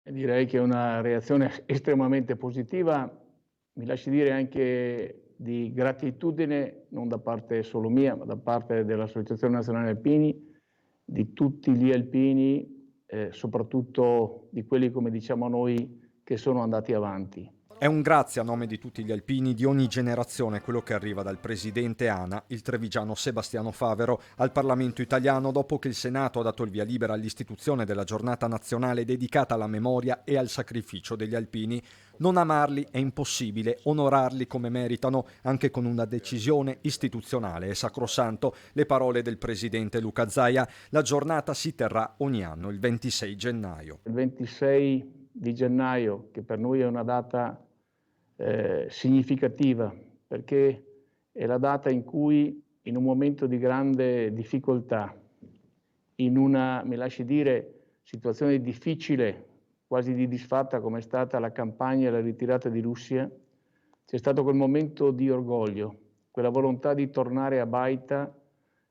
Direi che è una reazione estremamente positiva, mi lasci dire anche di gratitudine, non da parte solo mia, ma da parte dell'Associazione Nazionale Alpini, di tutti gli alpini, soprattutto di quelli, come diciamo noi, che sono andati avanti. È un grazie a nome di tutti gli alpini di ogni generazione quello che arriva dal presidente ANA, il trevigiano Sebastiano Favero, al Parlamento italiano dopo che il Senato ha dato il via libera all'istituzione della giornata nazionale dedicata alla memoria e al sacrificio degli alpini. Non amarli è impossibile, onorarli come meritano, anche con una decisione istituzionale. È sacrosanto le parole del presidente Luca Zaia. La giornata si terrà ogni anno, il 26 gennaio. Il 26 di gennaio, che per noi è una data significativa, perché è la data in cui, in un momento di grande difficoltà, in una, mi lasci dire, situazione difficile, quasi di disfatta come è stata la campagna e la ritirata di Russia, c'è stato quel momento di orgoglio, quella volontà di tornare a baita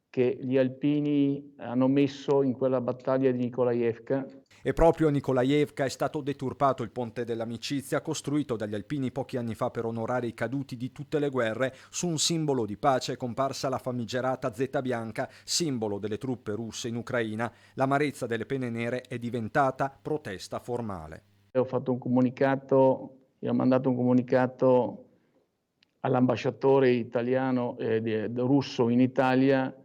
che gli alpini hanno messo in quella battaglia di Nikolaevka. E proprio a Nikolaevka è stato deturpato il ponte dell'amicizia costruito dagli alpini pochi anni fa per onorare i caduti di tutte le guerre. Su un simbolo di pace è comparsa la famigerata Z bianca, simbolo delle truppe russe in Ucraina. L'amarezza delle penne nere è diventata protesta formale. Ho fatto un comunicato, e ho mandato un comunicato all'ambasciatore italiano, russo in Italia,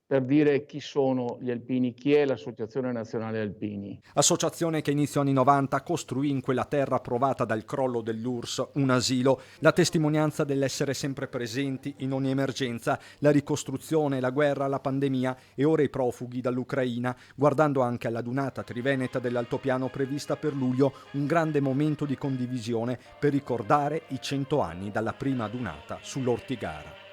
per dire chi sono gli alpini, chi è l'Associazione Nazionale Alpini. Associazione che inizio anni 90 costruì in quella terra provata dal crollo dell'URSS un asilo, la testimonianza dell'essere sempre presenti in ogni emergenza, la ricostruzione, la guerra, la pandemia e ora i profughi dall'Ucraina, guardando anche alla dunata triveneta dell'altopiano prevista per luglio, un grande momento di condivisione per ricordare i 100 anni dalla prima dunata sull'Ortigara.